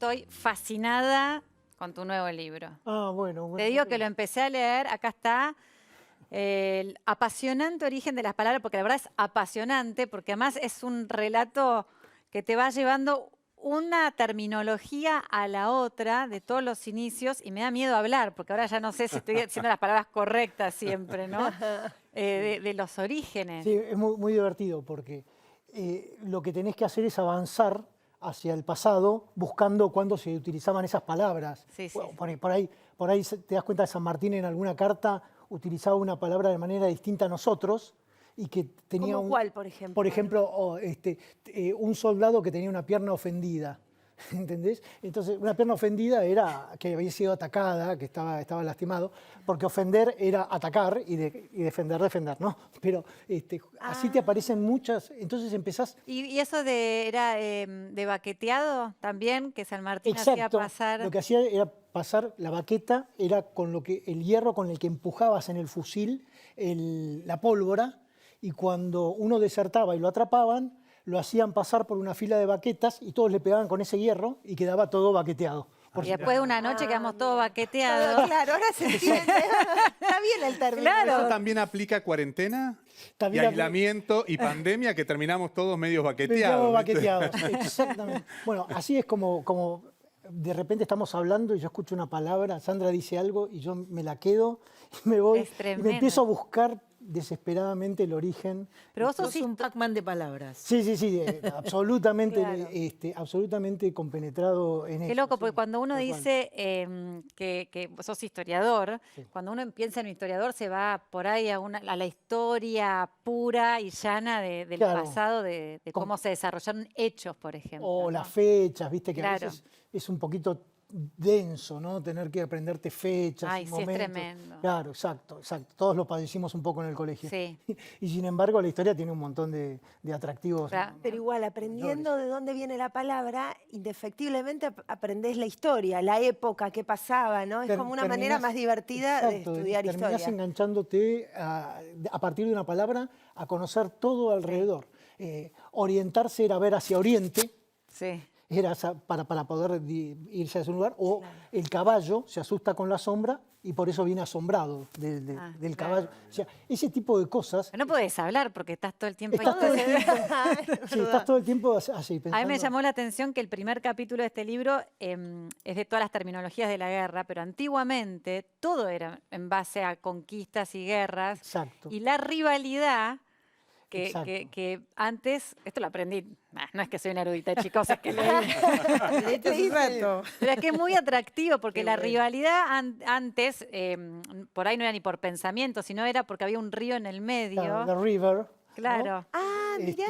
estoy fascinada con tu nuevo libro. Bueno. Te digo que lo empecé a leer, acá está, el apasionante origen de las palabras, porque la verdad es apasionante, porque además es un relato que te va llevando una terminología a la otra de todos los inicios y me da miedo hablar, porque ahora ya no sé si estoy diciendo las palabras correctas siempre, ¿no? De los orígenes. Sí, es muy divertido porque lo que tenés que hacer es avanzar hacia el pasado buscando cuándo se utilizaban esas palabras. Sí, sí. Bueno, por ahí te das cuenta de San Martín en alguna carta utilizaba una palabra de manera distinta a nosotros y que tenía ¿Cómo cuál, por ejemplo? Por ejemplo, un soldado que tenía una pierna ofendida. ¿Entendés? Entonces, una pierna ofendida era que había sido atacada, que estaba lastimado, porque ofender era atacar y defender, ¿no? Pero así te aparecen muchas, entonces empezás... ¿Y eso era de baqueteado también, que San Martín hacía Exacto, pasar? lo que hacía era pasar la baqueta, era con el hierro con el que empujabas en el fusil la pólvora, y cuando uno desertaba y lo atrapaban, lo hacían pasar por una fila de baquetas y todos le pegaban con ese hierro y quedaba todo baqueteado. Y después de una noche quedamos todos baqueteados. Claro, ahora se entiende. Está bien el término. Claro. ¿Eso también aplica a cuarentena? También y aislamiento y pandemia, que terminamos todos medios baqueteados. Baqueteados, exactamente. Bueno, así es como de repente estamos hablando y yo escucho una palabra, Sandra dice algo y yo me la quedo y me voy Es y tremendo. me empiezo a buscar desesperadamente el origen. Pero vos Sos un Pac-Man de palabras. Sí, absolutamente, Claro. absolutamente compenetrado en eso. Qué loco, sí, porque cuando uno tal cual. dice que sos historiador, Sí. cuando uno piensa en un historiador se va por ahí a la historia pura y llana del Claro. pasado, de cómo se desarrollaron hechos, por ejemplo. O ¿no? las fechas, viste que a Claro. veces es un poquito denso, ¿no? Tener que aprenderte fechas Ay, y sí, es momentos. tremendo. Claro, exacto. Todos lo padecimos un poco en el colegio. Sí. Y sin embargo la historia tiene un montón de atractivos. Claro. Pero igual, aprendiendo de dónde viene la palabra, indefectiblemente aprendés la historia, la época que pasaba, ¿no? Es como una manera más divertida de estudiar terminás historia. enganchándote a partir de una palabra a conocer todo alrededor. Orientarse era ver hacia oriente, Sí. era para poder irse a ese lugar, o el caballo se asusta con la sombra y por eso viene asombrado del claro. caballo. O sea, ese tipo de cosas. Pero no podés hablar porque estás todo el tiempo Estás todo el ahí. tiempo, sí, estás todo el tiempo así pensando. A mí me llamó la atención que el primer capítulo de este libro es de todas las terminologías de la guerra, pero antiguamente todo era en base a conquistas y guerras. Exacto. Y la rivalidad Exacto. que antes, esto lo aprendí, no es que soy una erudita, chicos, es que leí. Leíste hace un rato. Pero es que es muy atractivo porque Qué la bueno. rivalidad antes, por ahí no era ni por pensamiento, sino era porque había un río en el medio. Claro, The River. ¿no? Claro. Ah, mirá,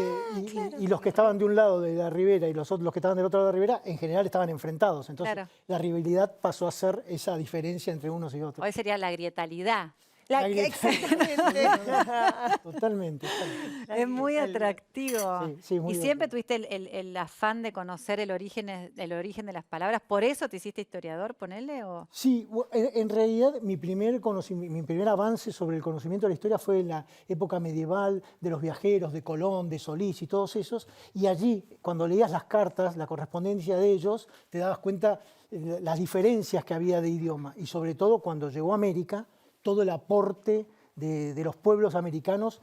claro. Y los que estaban de un lado de la ribera y los que estaban del otro lado de la ribera, en general estaban enfrentados. Entonces, Claro. la rivalidad pasó a ser esa diferencia entre unos y otros. Hoy sería la grietalidad. La grieta. Exactamente. Totalmente. Es muy atractivo. Sí, muy y siempre divertido. tuviste el afán de conocer el origen de las palabras. ¿Por eso te hiciste historiador, ponele? O... Sí, en realidad mi primer avance sobre el conocimiento de la historia fue en la época medieval, de los viajeros, de Colón, de Solís y todos esos. Y allí, cuando leías las cartas, la correspondencia de ellos, te dabas cuenta de las diferencias que había de idioma. Y sobre todo cuando llegó a América, todo el aporte de los pueblos americanos,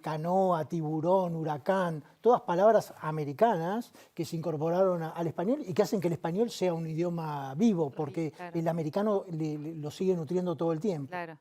canoa, tiburón, huracán, todas palabras americanas que se incorporaron al español y que hacen que el español sea un idioma vivo, porque claro. el americano lo sigue nutriendo todo el tiempo. Claro.